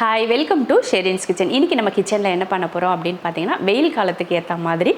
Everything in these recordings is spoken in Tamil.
Hi, welcome to Sherin's kitchen. இன்றைக்கி நம்ம கிச்சனில் என்ன பண்ண போகிறோம் அப்படின்னு பார்த்தீங்கன்னா, வெயில் காலத்துக்கு ஏற்ற மாதிரி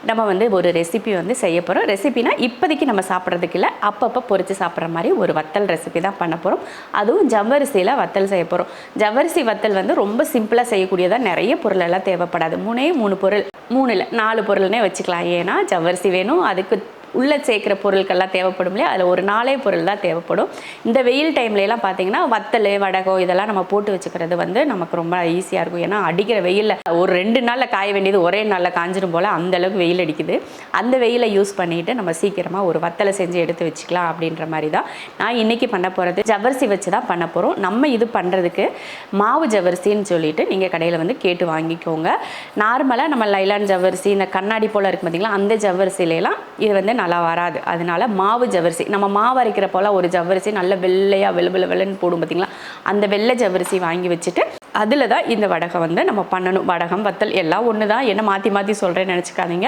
நம்ம ஒரு ரெசிபி செய்ய போகிறோம். ரெசிபினா இப்போதைக்கு நம்ம சாப்பிட்றதுக்கு இல்லை, அப்பப்போ பொரித்து சாப்பிட்ற மாதிரி ஒரு வத்தல் ரெசிபி தான் பண்ண போகிறோம். அதுவும் ஜவ்வரிசியில் வத்தல் செய்ய போகிறோம். ஜவ்வரிசி வத்தல் ரொம்ப சிம்பிளாக செய்யக்கூடியதாக, நிறைய பொருள் எல்லாம் தேவைப்படாது. 3 பொருள், 3 இல்லை 4 பொருள்னே வச்சுக்கலாம். ஏன்னா ஜவ்வரிசி வேணும், அதுக்கு உள்ளே சேர்க்குற பொருட்கள்லாம் தேவைப்படும் இல்லையா, அதில் ஒரு 4 பொருள் தான் தேவைப்படும். இந்த வெயில் டைம்லலாம் பார்த்தீங்கன்னா வத்தல், வடகம் இதெல்லாம் நம்ம போட்டு வச்சுக்கிறது நமக்கு ரொம்ப ஈஸியாக இருக்கும். ஏன்னா அடிக்கிற வெயிலில் ஒரு 2 நாளில் காய வேண்டியது ஒரே நாளில் காஞ்சிடும் போல் அந்தளவுக்கு வெயில் அடிக்குது. அந்த வெயிலை யூஸ் பண்ணிவிட்டு நம்ம சீக்கிரமாக ஒரு வத்தலை செஞ்சு எடுத்து வச்சுக்கலாம் அப்படின்ற மாதிரி தான் நான் இன்றைக்கி பண்ண போகிறது. ஜவ்வரிசி வச்சு தான் பண்ண போகிறோம். நம்ம இது பண்ணுறதுக்கு மாவு ஜவ்வரிசின்னு சொல்லிட்டு நீங்கள் கடையில் கேட்டு வாங்கிக்கோங்க. நார்மலாக நம்ம லைலான் ஜவ்வரிசி, இந்த கண்ணாடி போல் இருக்குது பார்த்திங்களா, அந்த ஜவ்வரிசியிலலாம் இது நல்லா வராது. அதனால மாவு ஜவ்வரிசி, நம்ம மாவு அரைக்கிற போல் ஒரு ஜவ்வரிசி நல்ல வெள்ளையாக வெள்ளன்னு போடும் பார்த்திங்களா, அந்த வெள்ளை ஜவ்வரிசி வாங்கி வச்சுட்டு அதில் தான் இந்த வடகம் நம்ம பண்ணணும். வடகம் வத்தல் எல்லாம் ஒன்று தான், என்ன மாற்றி சொல்கிறேன்னு நினச்சிக்காதீங்க,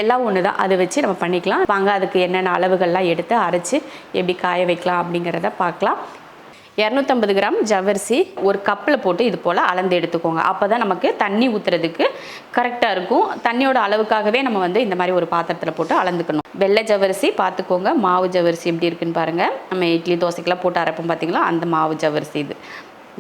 எல்லாம் ஒன்று தான். அதை வச்சு நம்ம பண்ணிக்கலாம் வாங்க. அதுக்கு என்னென்ன அளவுகள்லாம் எடுத்து அரைச்சி எப்படி காய வைக்கலாம் அப்படிங்கிறத பார்க்கலாம். 250 கிராம் ஜவ்வரிசி ஒரு கப்பில் போட்டு இது போல் அளந்து எடுத்துக்கோங்க. அப்போ தான் நமக்கு தண்ணி ஊற்றுறதுக்கு கரெக்டாக இருக்கும். தண்ணியோட அளவுக்காகவே நம்ம இந்த மாதிரி ஒரு பாத்திரத்தில் போட்டு அளந்துக்கணும். வெள்ளை ஜவ்வரிசி பார்த்துக்கோங்க. மாவு ஜவ்வரிசி எப்படி இருக்குன்னு பாருங்கள். நம்ம இட்லி தோசைக்கெல்லாம் போட்டு அரைப்போம் பார்த்திங்களா, அந்த மாவு ஜவ்வரிசி இது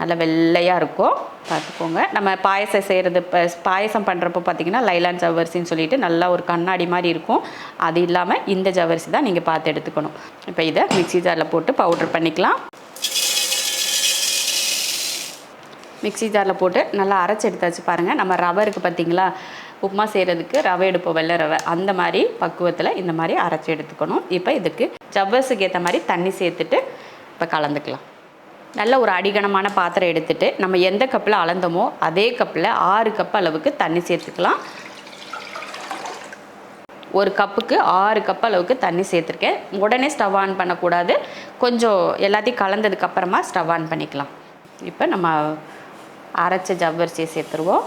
நல்லா வெள்ளையாக இருக்கும், பார்த்துக்கோங்க. நம்ம பாயசம் செய்கிறது, பாயசம் பண்ணுறப்போ பார்த்திங்கன்னா லைலான் ஜவ்வரிசின்னு சொல்லிட்டு நல்லா ஒரு கண்ணாடி மாதிரி இருக்கும். அது இல்லாமல் இந்த ஜவ்வரிசி தான் நீங்கள் பார்த்து எடுத்துக்கணும். இப்போ இதை மிக்ஸி ஜாரில் போட்டு பவுட்ரு பண்ணிக்கலாம். மிக்ஸி ஜாரில் போட்டு நல்லா அரைச்சி எடுத்தாச்சு பாருங்கள். நம்ம ரவை இருக்குது பார்த்திங்களா, உப்புமா செய்கிறதுக்கு ரவை எடுப்போம், வெள்ளை ரவை, அந்த மாதிரி பக்குவத்தில் இந்த மாதிரி அரைச்சி எடுத்துக்கணும். இப்போ இதுக்கு ஜவ்வரிசிக்கு ஏற்ற மாதிரி தண்ணி சேர்த்துட்டு இப்போ கலந்துக்கலாம். நல்ல ஒரு அடிகனமான பாத்திரம் எடுத்துகிட்டு நம்ம எந்த கப்பில் அளந்தோமோ அதே கப்பில் 6 கப் அளவுக்கு தண்ணி சேர்த்துக்கலாம். ஒரு கப்புக்கு 6 கப் அளவுக்கு தண்ணி சேர்த்துருக்கேன். உடனே ஸ்டவ் ஆன் பண்ணக்கூடாது, கொஞ்சம் எல்லாத்தையும் கலந்ததுக்கப்புறமா ஸ்டவ் ஆன் பண்ணிக்கலாம். இப்போ நம்ம அரைச்ச ஜவ்வரிசியை சேர்த்துருவோம்.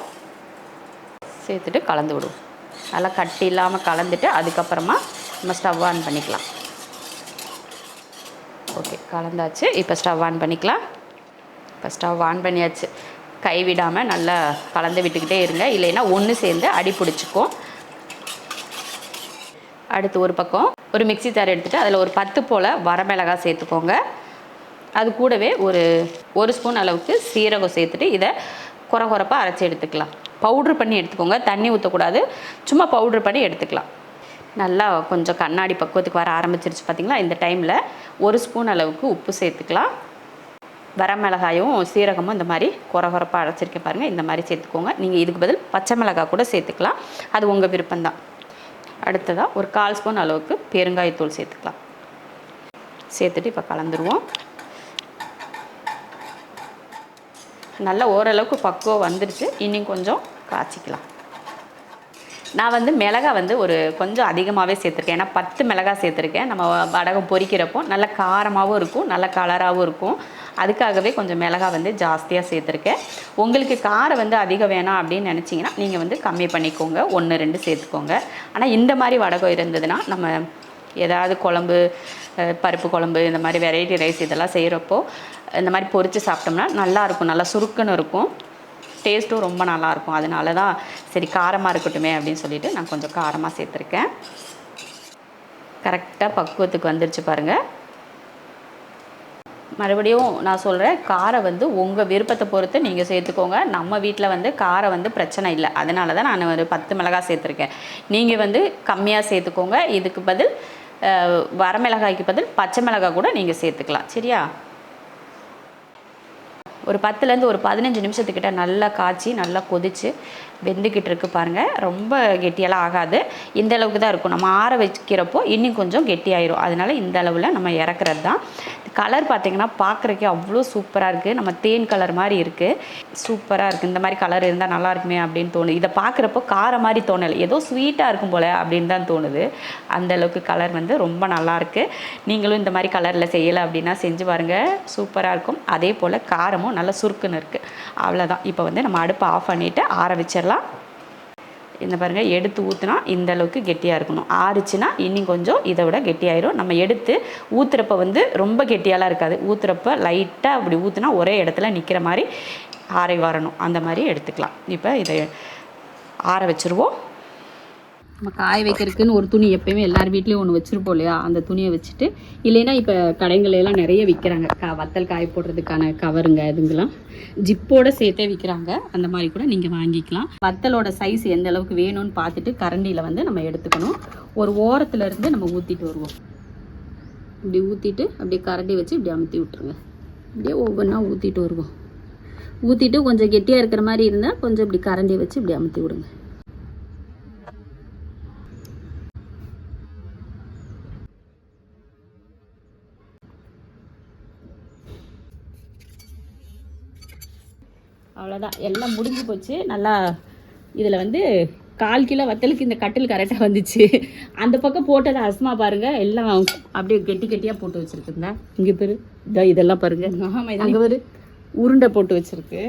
சேர்த்துட்டு கலந்து விடுவோம். நல்லா கட்டி இல்லாமல் கலந்துட்டு அதுக்கப்புறமா நம்ம ஸ்டவ் ஆன் பண்ணிக்கலாம். ஓகே, கலந்தாச்சு. இப்போ ஸ்டவ் ஆன் பண்ணிக்கலாம். இப்போ ஸ்டவ் ஆன் பண்ணியாச்சு. கை விடாமல் நல்லா கலந்து விட்டுக்கிட்டே இருங்க, இல்லைன்னா ஒன்று சேர்ந்து அடி பிடிச்சிக்கும். அடுத்து ஒரு பக்கம் ஒரு மிக்ஸி ஜார் எடுத்துகிட்டு அதில் ஒரு 10 போல் வரமிளகாய் சேர்த்துக்கோங்க. அது கூடவே ஒரு ஸ்பூன் அளவுக்கு சீரகம் சேர்த்துட்டு இதை குறப்பாக அரைச்சி எடுத்துக்கலாம். பவுட்ரு பண்ணி எடுத்துக்கோங்க, தண்ணி ஊற்றக்கூடாது, சும்மா பவுட்ரு பண்ணி எடுத்துக்கலாம். நல்லா கொஞ்சம் கண்ணாடி பக்குவத்துக்கு வர ஆரம்பிச்சிருச்சு பார்த்திங்களா. இந்த டைமில் 1 ஸ்பூன் அளவுக்கு உப்பு சேர்த்துக்கலாம். வரமிளகாயும் சீரகமும் இந்த மாதிரி குறப்பாக அரைச்சிருக்கேன் பாருங்கள், இந்த மாதிரி சேர்த்துக்கோங்க. நீங்கள் இதுக்கு பதில் பச்சை மிளகாய் கூட சேர்த்துக்கலாம், அது உங்கள் விருப்பம்தான். அடுத்ததாக ஒரு 1/4 ஸ்பூன் அளவுக்கு பெருங்காயத்தூள் சேர்த்துக்கலாம். சேர்த்துட்டு இப்போ கலந்துருவோம். நல்லா ஓரளவுக்கு பக்குவம் வந்துடுச்சு. இன்னும் கொஞ்சம் காய்ச்சிக்கலாம். நான் மிளகாய் ஒரு கொஞ்சம் அதிகமாகவே சேர்த்துருக்கேன். ஏன்னா 10 மிளகாய் சேர்த்துருக்கேன். நம்ம வடகம் பொரிக்கிறப்போ நல்ல காரமாகவும் இருக்கும், நல்ல கலராகவும் இருக்கும். அதுக்காகவே கொஞ்சம் மிளகாய் ஜாஸ்தியாக சேர்த்துருக்கேன். உங்களுக்கு காரம் அதிகம் வேணாம் அப்படின்னு நினச்சிங்கன்னா நீங்கள் கம்மி பண்ணிக்கோங்க, 1-2 சேர்த்துக்கோங்க. ஆனால் இந்த மாதிரி வடகம் இருந்ததுன்னா நம்ம ஏதாவது குழம்பு, பருப்பு குழம்பு, இந்த மாதிரி வெரைட்டி ரைஸ் இதெல்லாம் செய்கிறப்போ இந்த மாதிரி பொரித்து சாப்பிட்டோம்னா நல்லாயிருக்கும், நல்லா சுருக்குன்னு இருக்கும், டேஸ்ட்டும் ரொம்ப நல்லாயிருக்கும். அதனால தான் சரி காரமாக இருக்கட்டுமே அப்படின்னு சொல்லிவிட்டு நான் கொஞ்சம் காரமாக சேர்த்துருக்கேன். கரெக்டாக பக்குவத்துக்கு வந்துருச்சு பாருங்கள். மறுபடியும் நான் சொல்கிறேன், காரம் உங்கள் விருப்பத்தை பொறுத்து நீங்கள் சேர்த்துக்கோங்க. நம்ம வீட்டில் காரம் பிரச்சனை இல்லை, அதனால தான் நான் ஒரு 10 மிளகாய் சேர்த்துருக்கேன். நீங்கள் கம்மியாக சேர்த்துக்கோங்க. இதுக்கு பதில் வரமிளகாய்க்கு பதில் பச்சை மிளகாய் கூட நீங்கள் சேர்த்துக்கலாம், சரியா. ஒரு 10லேருந்து ஒரு 15 நிமிஷத்துக்கிட்ட நல்லா காய்ச்சி நல்லா கொதித்து வெந்துக்கிட்டு இருக்கு பாருங்கள். ரொம்ப கெட்டியெல்லாம் ஆகாது, இந்த அளவுக்கு தான் இருக்கும். நம்ம ஆற வைக்கிறப்போ இன்னும் கொஞ்சம் கெட்டியாயிரும். அதனால் இந்த அளவில் நம்ம இறக்குறது தான். கலர் பார்த்திங்கன்னா பார்க்குறக்கே அவ்வளோ சூப்பராக இருக்குது. நம்ம தேன் கலர் மாதிரி இருக்குது, சூப்பராக இருக்குது. இந்த மாதிரி கலர் இருந்தால் நல்லா இருக்குமே அப்படின்னு தோணுது. இதை பார்க்குறப்போ காரம் மாதிரி தோணலை, ஏதோ ஸ்வீட்டாக இருக்கும் போல் அப்படின்னு தான் தோணுது. அந்தளவுக்கு கலர் ரொம்ப நல்லாயிருக்கு. நீங்களும் இந்த மாதிரி கலரில் செய்யலை அப்படின்னா செஞ்சு பாருங்கள், சூப்பராக இருக்கும். அதே போல் காரமும் நல்லா சுருக்குன்னு இருக்குது. அவ்வளோதான். இப்போ நம்ம அடுப்பை ஆஃப் பண்ணிவிட்டு ஆற வச்சிடலாம். இந்த பாருங்கள், எடுத்து ஊற்றினா இந்த அளவுக்கு கெட்டியாக இருக்கணும். ஆறுச்சுன்னா இன்னும் கொஞ்சம் இதை விட கெட்டியாயிரும். நம்ம எடுத்து ஊற்றுறப்ப ரொம்ப கெட்டியாலாம் இருக்காது. ஊற்றுறப்ப லைட்டாக அப்படி ஊற்றினா ஒரே இடத்துல நிற்கிற மாதிரி ஆறை வரணும் அந்த மாதிரி எடுத்துக்கலாம். இப்போ இதை ஆற வச்சுருவோம். நம்ம காய வைக்கிறதுக்குன்னு ஒரு துணி எப்போயுமே எல்லார் வீட்லேயும் ஒன்று வச்சுருப்போம் இல்லையா, அந்த துணியை வச்சுட்டு, இல்லைன்னா இப்போ கடைங்களெல்லாம் நிறைய விற்கிறாங்க வத்தல் காய போடுறதுக்கான கவருங்க இதுங்கெல்லாம் ஜிப்போடு சேர்த்தே விற்கிறாங்க. அந்த மாதிரி கூட நீங்கள் வாங்கிக்கலாம். வத்தலோட சைஸ் எந்த அளவுக்கு வேணும்னு பார்த்துட்டு கரண்டியில் வந்து நம்ம எடுத்துக்கணும். ஒரு ஓரத்தில் இருந்து நம்ம ஊற்றிட்டு வருவோம். இப்படி ஊற்றிட்டு அப்படியே கரண்டி வச்சு இப்படி அமுத்தி விட்டுருங்க. இப்படியே ஒவ்வொன்றா ஊற்றிட்டு வருவோம். ஊற்றிட்டு கொஞ்சம் கெட்டியாக இருக்கிற மாதிரி இருந்தால் கொஞ்சம் இப்படி கரண்டியை வச்சு இப்படி அமுத்தி விடுங்க. அவ்வளோதான், எல்லாம் முடிஞ்சு போச்சு. நல்லா இதில் வந்து 1/4 கிலோ வத்தலுக்கு இந்த கட்டில் கரெக்டாக வந்துச்சு. அந்த பக்கம் போட்டதை அஸ்மா பாருங்கள், எல்லாம் அப்படியே கெட்டி கெட்டியாக போட்டு வச்சுருக்குங்க. இங்கே பேர் இதெல்லாம் பாருங்கள். ஆமாம், அங்கே ஒரு உருண்டை போட்டு வச்சுருக்கு.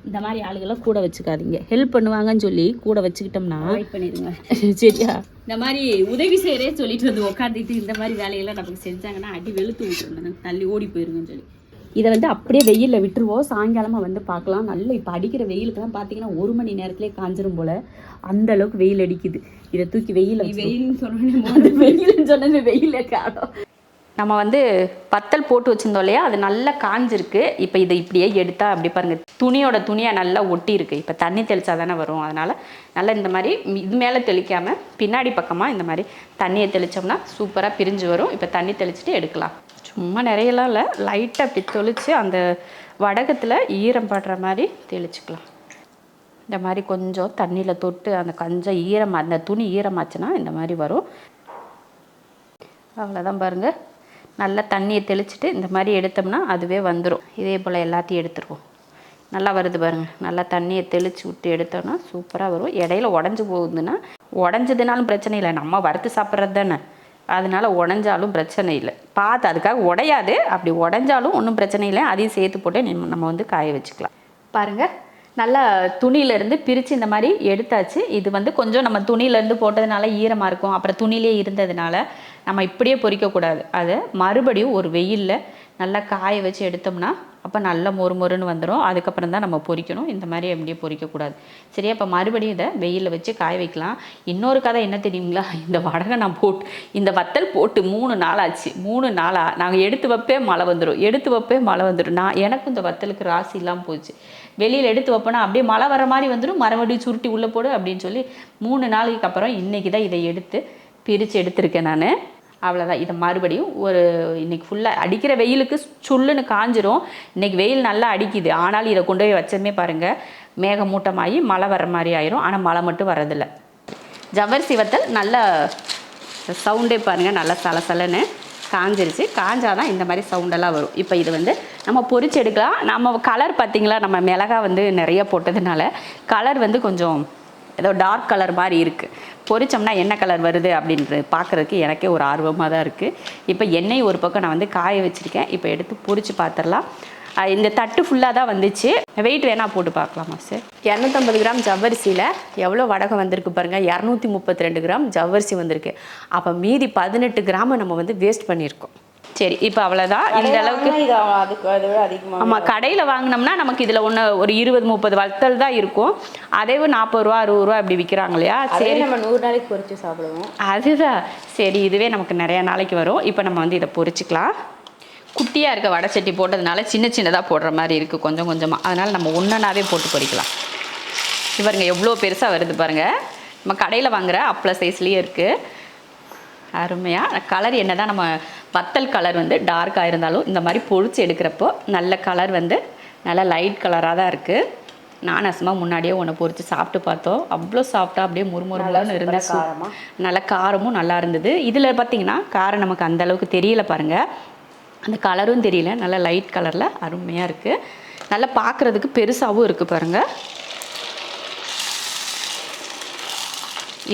இந்த மாதிரி ஆளுகள்லாம் கூட வச்சுக்காதீங்க. ஹெல்ப் பண்ணுவாங்கன்னு சொல்லி கூட வச்சுக்கிட்டோம்னா பண்ணிடுங்க. சரியா? இந்த மாதிரி உதவி செய்கிறே சொல்லிட்டு வந்து உட்காந்துட்டு இந்த மாதிரி வேலையெல்லாம் நமக்கு செஞ்சாங்கன்னா அடி வெளுத்து விட்டுருந்தேன், தள்ளி ஓடி போயிருங்கன்னு சொல்லி. இதை வந்து அப்படியே வெயிலில் விட்டுருவோம். சாயங்காலமாக வந்து பார்க்கலாம். நல்ல இப்போ அடிக்கிற வெயிலுக்குலாம் பார்த்தீங்கன்னா 1 மணி நேரத்துலேயே காஞ்சிரும் போல், அந்த அளவுக்கு வெயில் அடிக்குது. இதை தூக்கி வெயில்னு சொன்னேன், வெயில்னு சொன்னது வெயிலே காணும். நம்ம வந்து வத்தல் போட்டு வச்சுருந்தோம் இல்லையா, அது நல்லா காஞ்சிருக்கு. இப்போ இதை இப்படியே எடுத்தால் அப்படி பாருங்கள், துணியாக நல்லா ஒட்டி இருக்குது. இப்போ தண்ணி தெளித்தா தானே வரும். அதனால் நல்லா இந்த மாதிரி இது மேலே தெளிக்காமல் பின்னாடி பக்கமாக இந்த மாதிரி தண்ணியை தெளித்தோம்னா சூப்பராக பிரிஞ்சு வரும். இப்போ தண்ணி தெளிச்சுட்டு எடுக்கலாம். சும்மா நிறையலாம் இல்லை, லைட்டாக அப்படி தெளித்து அந்த வடகத்தில் ஈரம் படுற மாதிரி தெளிச்சுக்கலாம். இந்த மாதிரி கொஞ்சம் தண்ணியில் தொட்டு அந்த கொஞ்சம் அந்த துணி ஈரமாச்சுன்னா இந்த மாதிரி வரும். அவ்வளோதான் பாருங்கள், நல்லா தண்ணியை தெளிச்சுட்டு இந்த மாதிரி எடுத்தோம்னா அதுவே வந்துடும். இதே போல் எல்லாத்தையும் எடுத்துருவோம். நல்லா வருது பாருங்கள், நல்லா தண்ணியை தெளித்து விட்டு எடுத்தோம்னா சூப்பராக வரும். இடையில உடஞ்சி போகுதுன்னா உடஞ்சதுனாலும் பிரச்சனை இல்லை, நம்ம வறுத்து சாப்பிட்றது தானே, அதனால் உடஞ்சாலும் பிரச்சனை இல்லை. பார்த்து அதுக்காக உடையாது, அப்படி உடஞ்சாலும் ஒன்றும் பிரச்சனை இல்லை. அதையும் சேர்த்து போட்டு நம்ம வந்து காய வச்சுக்கலாம். பாருங்கள், நல்லா துணியிலேருந்து பிரித்து இந்த மாதிரி எடுத்தாச்சு. இது வந்து கொஞ்சம் நம்ம துணியிலேருந்து போட்டதுனால ஈரமாக இருக்கும். அப்புறம் துணியிலே இருந்ததுனால நம்ம இப்படியே பொரிக்கக்கூடாது. அதை மறுபடியும் ஒரு வெயிலில் நல்லா காய வச்சு எடுத்தோம்னா அப்போ நல்லா மொறுன்னு வந்துடும். அதுக்கப்புறம் தான் நம்ம பொரிக்கணும். இந்த மாதிரி எப்படியே பொரிக்கக்கூடாது. சரியா? இப்போ மறுபடியும் இதை வெயிலில் வச்சு காய வைக்கலாம். இன்னொரு கதை என்ன தெரியுங்களா, இந்த வடகை நான் இந்த வத்தல் போட்டு 3 நாள் ஆச்சு. 3 நாளாக நாங்கள் எடுத்து வைப்பே மழை வந்துடும். எனக்கும் இந்த வத்தலுக்கு ராசி இல்லாமல் போச்சு. வெளியில் எடுத்து வைப்போனா அப்படியே மழை வர மாதிரி வந்துடும், மறுபடியும் சுருட்டி உள்ளே போடு அப்படின்னு சொல்லி 3 நாளைக்கு அப்புறம் இன்றைக்கி தான் இதை எடுத்து பிரித்து எடுத்திருக்கேன் நான். அவ்வளோதான். இதை மறுபடியும் இன்றைக்கி ஃபுல்லாக அடிக்கிற வெயிலுக்கு சுள்ளுன்னு காஞ்சிரும். இன்றைக்கி வெயில் நல்லா அடிக்குது, ஆனாலும் இதை கொண்டு போய் வச்சதுமே பாருங்கள் மேகமூட்டமாகி மழை வர்ற மாதிரி ஆயிரும். ஆனால் மழை மட்டும் வரதில்லை. ஜவ்வரிசி வத்தல் நல்ல சவுண்டே பாருங்கள், நல்லா சலசலன்னு காஞ்சிருச்சு. காஞ்சாதான் இந்த மாதிரி சவுண்டெல்லாம் வரும். இப்போ இது வந்து நம்ம பொரிச்சு எடுக்கலாம். நம்ம கலர் பார்த்திங்களா, நம்ம மிளகா வந்து நிறைய போட்டதுனால கலர் வந்து கொஞ்சம் ஏதோ டார்க் கலர் மாதிரி இருக்குது. பொரிச்சோம்னா என்ன கலர் வருது அப்படின்றது பார்க்குறதுக்கு எனக்கே ஒரு ஆர்வமாக தான் இருக்குது. இப்போ எண்ணெய் ஒரு பக்கம் நான் வந்து காய வச்சுருக்கேன். இப்போ எடுத்து பொரித்து பார்த்துடலாம். இந்த தட்டு ஃபுல்லாக தான் வந்துச்சு. வெயிட் வேணால் போட்டு பார்க்கலாமா சார்? 250 கிராம் ஜவ்வரிசியில் எவ்வளோ வடகம் வந்திருக்கு பாருங்கள். 232 கிராம் ஜவ்வரிசி வந்திருக்கு. அப்போ மீதி 18 கிராம் நம்ம வந்து வேஸ்ட் பண்ணியிருக்கோம். சரி, இப்போ அவ்வளோதான். இந்த அளவுக்கு ஆமாம், கடையில் வாங்கினோம்னா நமக்கு இதில் ஒரு 20-30 வத்தல் தான் இருக்கும். அதே 40 ரூபா 60 ரூபா இப்படி விற்கிறாங்க இல்லையா? சரி, நம்ம 100 நாளைக்கு பொரிச்சு சாப்பிடுவோம். அதுதான் சரி, இதுவே நமக்கு நிறையா நாளைக்கு வரும். இப்போ நம்ம வந்து இதை பொரிச்சிக்கலாம். குட்டியாக இருக்க வடை சட்டி போட்டதுனால சின்னதாக போடுற மாதிரி இருக்குது கொஞ்சம் கொஞ்சமாக. அதனால் நம்ம ஒன்றாவே போட்டு பொரிக்கலாம். பாருங்க எவ்வளோ பெருசாக வருது பாருங்கள். நம்ம கடையில் வாங்குகிற அப்பள சைஸ்லேயே இருக்குது. அருமையாக கலர் என்ன தான் நம்ம வத்தல் கலர் வந்து டார்க்காக இருந்தாலும் இந்த மாதிரி பொரிச்சு எடுக்கிறப்போ நல்ல கலர் வந்து நல்லா லைட் கலராக தான் இருக்குது. நான் அசமாக முன்னாடியே ஒன்று பொரித்து சாப்பிட்டு பார்த்தோம். அவ்வளோ சாஃப்டாக அப்படியே முறுமுறுன்னு இருந்துச்சு. நல்ல காரமும் நல்லா இருந்தது. இதில் பார்த்திங்கன்னா காரம் நமக்கு அந்தளவுக்கு தெரியல பாருங்கள், அந்த கலரும் தெரியல. நல்லா லைட் கலரில் அருமையாக இருக்குது. நல்லா பார்க்குறதுக்கு பெருசாகவும் இருக்குது பாருங்கள்.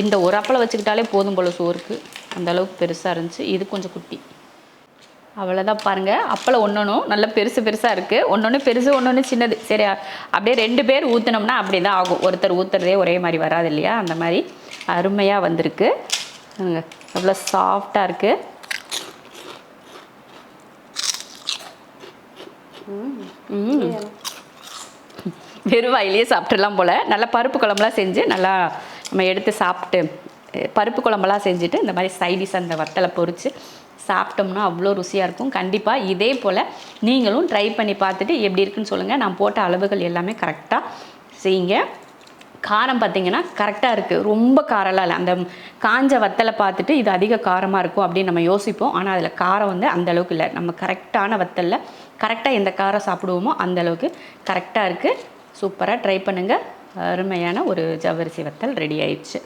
இந்த ஒரு அப்பளம் வச்சுக்கிட்டாலே போதும் போல் சோறுக்கு, அந்தளவுக்கு பெருசாக இருந்துச்சு. இது கொஞ்சம் குட்டி. அவ்வளோதான் பாருங்கள். அப்பளம் ஒன்றொன்றும் நல்ல பெருசாக இருக்குது. ஒன்று பெருசு ஒன்று சின்னது. சரி, அப்படியே 2 பேர் ஊற்றினோம்னா அப்படி தான் ஆகும். ஒருத்தர் ஊற்றுறதே ஒரே மாதிரி வராது இல்லையா? அந்த மாதிரி அருமையாக வந்திருக்கு. எவ்வளோ சாஃப்டாக இருக்குது. வெறும் வாயிலேயே சாப்பிட்றலாம் போல். நல்லா பருப்பு குழம்புலாம் செஞ்சு நல்லா நம்ம எடுத்து சாப்பிட்டு, பருப்பு குழம்பெல்லாம் செஞ்சுட்டு இந்த மாதிரி சைடிஸ் அந்த வத்தலை பொரித்து சாப்பிட்டோம்னா அவ்வளோ ருசியாக இருக்கும். கண்டிப்பாக இதே போல் நீங்களும் ட்ரை பண்ணி பார்த்துட்டு எப்படி இருக்குன்னு சொல்லுங்கள். நான் போட்ட அளவுகள் எல்லாமே கரெக்டாக செய்யுங்க. காரம் பார்த்திங்கன்னா கரெக்டாக இருக்குது, ரொம்ப காரம்லாம் இல்லை. அந்த காஞ்ச வத்தலை பார்த்துட்டு இது அதிக காரமாக இருக்கும் அப்படின்னு நம்ம யோசிப்போம். ஆனால் அதில் காரம் வந்து அந்தளவுக்கு இல்லை. நம்ம கரெக்டான வத்தலில் கரெக்டாக எந்த காரம் சாப்பிடுவோமோ அந்தளவுக்கு கரெக்டாக இருக்குது. சூப்பராக ட்ரை பண்ணுங்கள். அருமையான ஒரு ஜவ்வரிசி வத்தல் ரெடி ஆயிடுச்சு.